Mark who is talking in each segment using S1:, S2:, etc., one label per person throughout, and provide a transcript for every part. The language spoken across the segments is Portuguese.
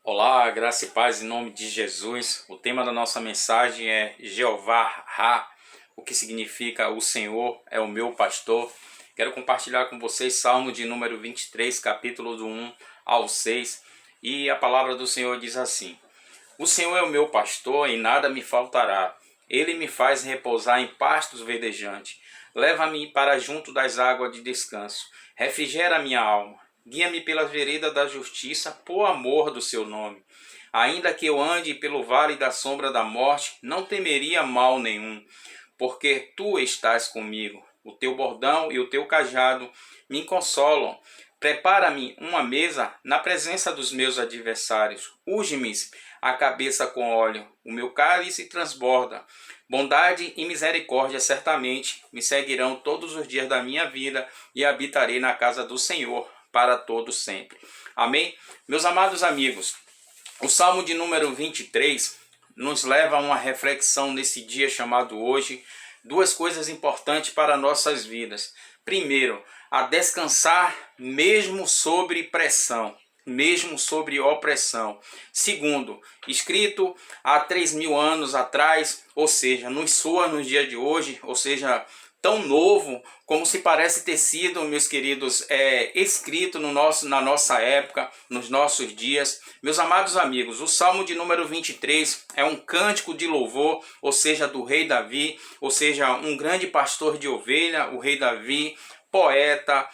S1: Olá, graça e paz em nome de Jesus. O tema da nossa mensagem é Jeová Ra, o que significa o Senhor é o meu pastor. Quero compartilhar com vocês Salmo de número 23, capítulo do 1 ao 6. E a palavra do Senhor diz assim: O Senhor é o meu pastor e nada me faltará. Ele me faz repousar em pastos verdejantes. Leva-me para junto das águas de descanso. Refrigera minha alma. Guia-me pelas veredas da justiça, por amor do seu nome. Ainda que eu ande pelo vale da sombra da morte, não temeria mal nenhum, porque tu estás comigo. O teu bordão e o teu cajado me consolam. Prepara-me uma mesa na presença dos meus adversários. Unge-me a cabeça com óleo. O meu cálice transborda. Bondade e misericórdia certamente me seguirão todos os dias da minha vida e habitarei na casa do Senhor para todo sempre. Amém? Meus amados amigos, o Salmo de número 23 nos leva a uma reflexão nesse dia chamado hoje. Duas coisas importantes para nossas vidas. Primeiro, a descansar mesmo sobre pressão, mesmo sobre opressão. Segundo, escrito há 3.000 anos atrás, ou seja, nos soa nos dias de hoje, ou seja, tão novo como se parece ter sido, meus queridos, escrito na nossa época, nos nossos dias. Meus amados amigos, o Salmo de número 23 é um cântico de louvor, ou seja, do rei Davi, ou seja, um grande pastor de ovelha, o rei Davi, poeta,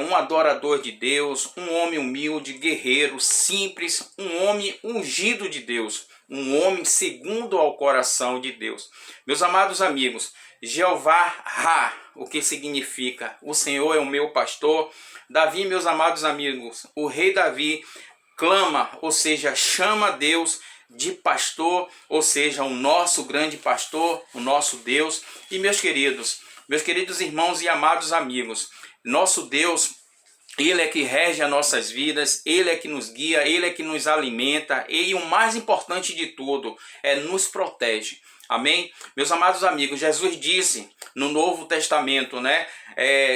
S1: um adorador de Deus, um homem humilde, guerreiro, simples, um homem ungido de Deus, um homem segundo ao coração de Deus. Meus amados amigos, Jeová Ra, o que significa? O Senhor é o meu pastor. Davi, meus amados amigos, o rei Davi clama, ou seja, chama Deus de pastor, ou seja, o nosso grande pastor, o nosso Deus. E meus queridos irmãos e amados amigos, nosso Deus, Ele é que rege as nossas vidas, Ele é que nos guia, Ele é que nos alimenta e o mais importante de tudo, nos protege. Amém? Meus amados amigos, Jesus disse no Novo Testamento,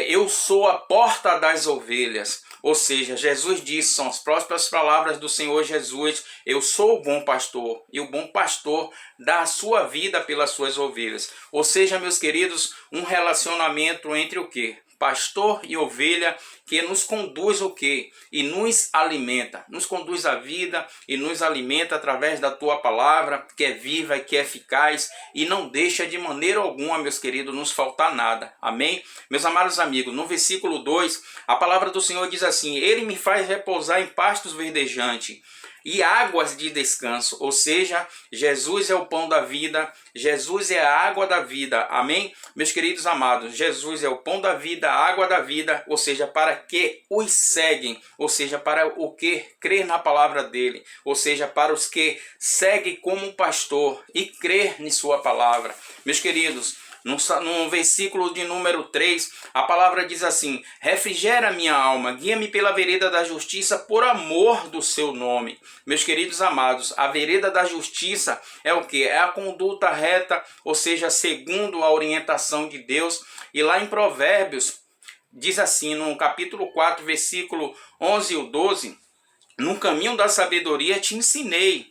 S1: eu sou a porta das ovelhas. Ou seja, Jesus disse, são as próprias palavras do Senhor Jesus, eu sou o bom pastor, e o bom pastor dá a sua vida pelas suas ovelhas. Ou seja, meus queridos, um relacionamento entre o quê? Pastor e ovelha, que nos conduz o quê? E nos alimenta, nos conduz à vida e nos alimenta através da tua palavra, que é viva e que é eficaz e não deixa de maneira alguma, meus queridos, nos faltar nada. Amém? Meus amados amigos, no versículo 2, a palavra do Senhor diz assim: Ele me faz repousar em pastos verdejantes e águas de descanso, ou seja, Jesus é o pão da vida, Jesus é a água da vida, amém? Meus queridos amados, Jesus é o pão da vida, a água da vida, ou seja, para que os seguem, ou seja, para o que crer na palavra dele, ou seja, para os que seguem como pastor e crer em sua palavra. Meus queridos, no versículo de número 3, a palavra diz assim: refrigera minha alma, guia-me pela vereda da justiça por amor do seu nome. Meus queridos amados, a vereda da justiça é o que? É a conduta reta, ou seja, segundo a orientação de Deus. E lá em Provérbios, diz assim, no capítulo 4, versículo 11 e 12, no caminho da sabedoria te ensinei,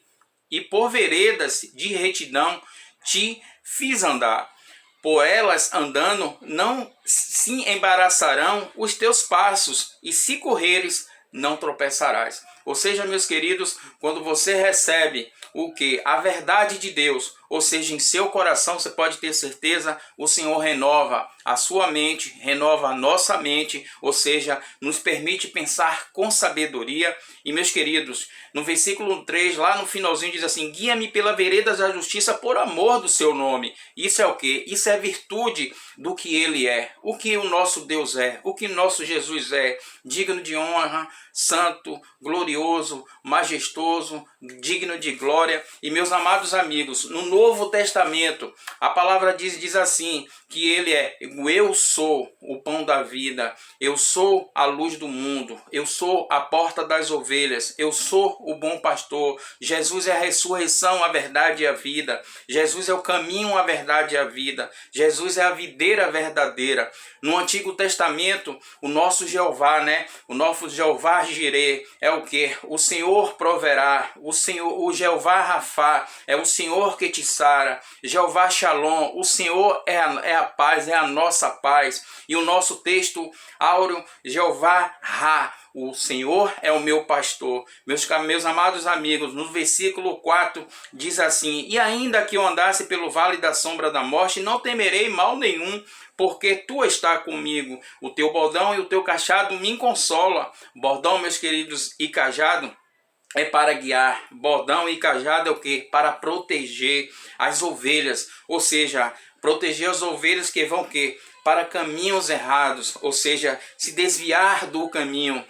S1: e por veredas de retidão te fiz andar. Por elas andando, não se embaraçarão os teus passos, e se correres, não tropeçarás. Ou seja, meus queridos, quando você recebe o que? A verdade de Deus, ou seja, em seu coração, você pode ter certeza, o Senhor renova a sua mente, renova a nossa mente, ou seja, nos permite pensar com sabedoria. E meus queridos, no versículo 3, lá no finalzinho, diz assim: guia-me pela vereda da justiça por amor do seu nome. Isso é o que? Isso é virtude do que ele é, o que o nosso Deus é, o que nosso Jesus é, digno de honra, santo, glorioso, majestoso, digno de glória. E meus amados amigos, no Novo Testamento, a palavra diz assim, que ele é: eu sou o pão da vida, eu sou a luz do mundo, eu sou a porta das ovelhas, eu sou o bom pastor. Jesus é a ressurreição, a verdade e a vida. Jesus é o caminho, a verdade e a vida. Jesus é a videira verdadeira. No Antigo Testamento, o nosso Jeová, o nosso Jeová Jireh, é o que? prover, o Senhor proverá, o Senhor, o Jeová Rafá, é o Senhor que te sara, Jeová Shalom, o Senhor é a paz, é a nossa paz. E o nosso texto áureo, Jeová Ra, o Senhor é o meu pastor. Meus amados amigos, no versículo 4 diz assim: e ainda que eu andasse pelo vale da sombra da morte, não temerei mal nenhum, porque tu está comigo. O teu bordão e o teu cajado me consola. Bordão, meus queridos, e cajado é para guiar. Bordão e cajado é o quê? Para proteger as ovelhas. Ou seja, proteger as ovelhas que vão o quê? Para caminhos errados, ou seja, se desviar do caminho,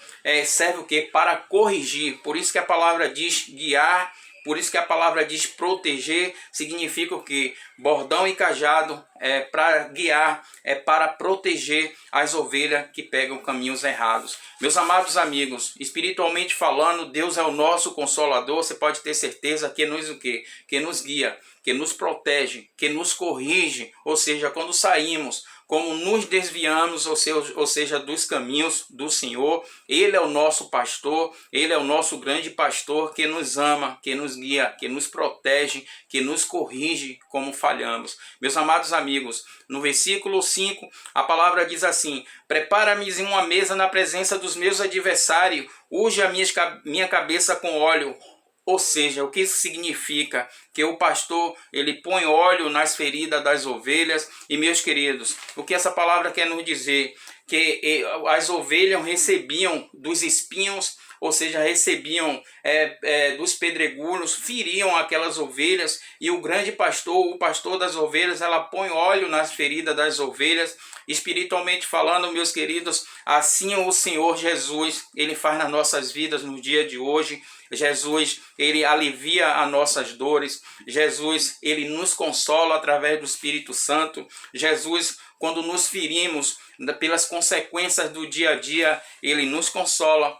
S1: serve o quê? Para corrigir. Por isso que a palavra diz guiar, por isso que a palavra diz proteger, significa o quê? Bordão e cajado é para guiar, é para proteger as ovelhas que pegam caminhos errados. Meus amados amigos, espiritualmente falando, Deus é o nosso consolador. Você pode ter certeza que nos o quê? Que nos guia, que nos protege, que nos corrige, ou seja, quando saímos, como nos desviamos, ou seja, dos caminhos do Senhor. Ele é o nosso pastor, Ele é o nosso grande pastor que nos ama, que nos guia, que nos protege, que nos corrige como falhamos. Meus amados amigos, no versículo 5, a palavra diz assim: prepara-me uma mesa na presença dos meus adversários, unge a minha cabeça com óleo. Ou seja, o que isso significa? Que o pastor, ele põe óleo nas feridas das ovelhas. E meus queridos, o que essa palavra quer nos dizer? Que as ovelhas recebiam dos espinhos, ou seja, recebiam dos pedregulhos, feriam aquelas ovelhas. E o grande pastor, o pastor das ovelhas, ela põe óleo nas feridas das ovelhas. Espiritualmente falando, meus queridos, assim o Senhor Jesus, ele faz nas nossas vidas no dia de hoje. Jesus, ele alivia as nossas dores. Jesus, ele nos consola através do Espírito Santo. Jesus, quando nos ferimos pelas consequências do dia a dia, ele nos consola,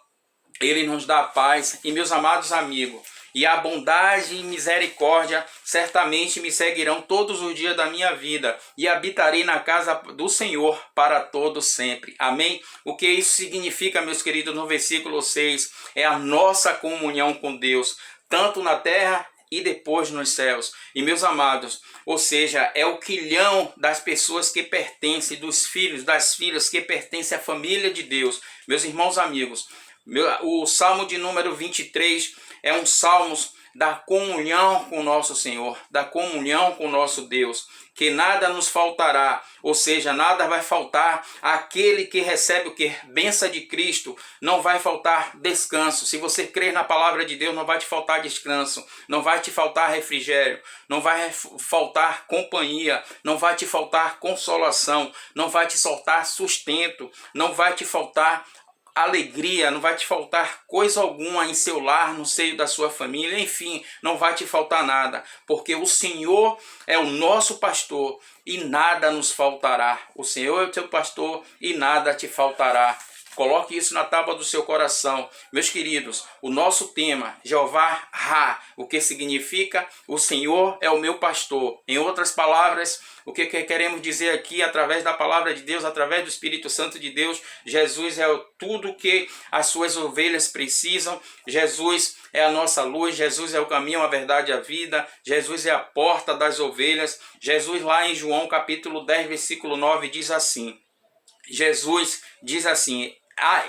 S1: ele nos dá paz. E meus amados amigos, e a bondade e misericórdia certamente me seguirão todos os dias da minha vida, e habitarei na casa do Senhor para todo sempre. Amém? O que isso significa, meus queridos, no versículo 6, é a nossa comunhão com Deus, tanto na terra e depois nos céus. E meus amados, ou seja, é o quilhão das pessoas que pertencem, dos filhos, das filhas que pertencem à família de Deus. Meus irmãos amigos, o Salmo de número 23 é um salmo da comunhão com o nosso Senhor, da comunhão com o nosso Deus, que nada nos faltará, ou seja, nada vai faltar àquele que recebe o que? Bênção de Cristo, não vai faltar descanso. Se você crer na palavra de Deus, não vai te faltar descanso, não vai te faltar refrigério, não vai faltar companhia, não vai te faltar consolação, não vai te faltar sustento, não vai te faltar alegria, não vai te faltar coisa alguma em seu lar, no seio da sua família, enfim, não vai te faltar nada, porque o Senhor é o nosso pastor e nada nos faltará. O Senhor é o teu pastor e nada te faltará. Coloque isso na tábua do seu coração. Meus queridos, o nosso tema, Jeová Ra, o que significa? O Senhor é o meu pastor. Em outras palavras, o que queremos dizer aqui, através da palavra de Deus, através do Espírito Santo de Deus, Jesus é tudo que as suas ovelhas precisam. Jesus é a nossa luz, Jesus é o caminho, a verdade e a vida. Jesus é a porta das ovelhas. Jesus lá em João capítulo 10, versículo 9, diz assim. Jesus diz assim: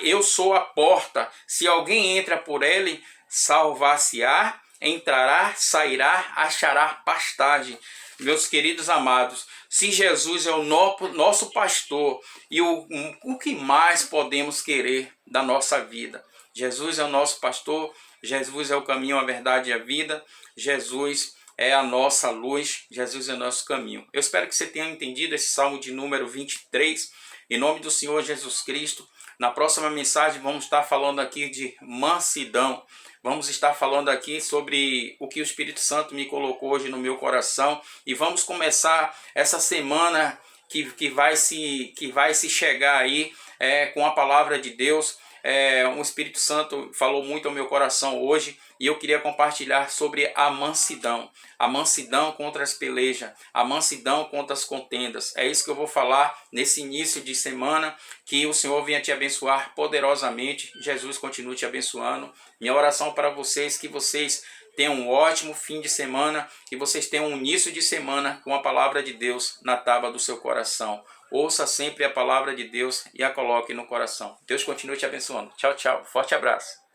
S1: eu sou a porta, se alguém entra por ele, salvar-se-á, entrará, sairá, achará pastagem. Meus queridos amados, se Jesus é o nosso pastor, e o que mais podemos querer da nossa vida? Jesus é o nosso pastor, Jesus é o caminho, a verdade e a vida, Jesus é a nossa luz, Jesus é o nosso caminho. Eu espero que você tenha entendido esse Salmo de número 23, em nome do Senhor Jesus Cristo. Na próxima mensagem vamos estar falando aqui de mansidão. Vamos estar falando aqui sobre o que o Espírito Santo me colocou hoje no meu coração. E vamos começar essa semana que vai se chegar aí com a palavra de Deus. o Espírito Santo falou muito ao meu coração hoje e eu queria compartilhar sobre a mansidão contra as pelejas, a mansidão contra as contendas. É isso que eu vou falar nesse início de semana, que o Senhor venha te abençoar poderosamente, Jesus continue te abençoando. Minha oração para vocês, que vocês tenham um ótimo fim de semana, que vocês tenham um início de semana com a palavra de Deus na tábua do seu coração. Ouça sempre a palavra de Deus e a coloque no coração. Deus continue te abençoando. Tchau, tchau. Forte abraço.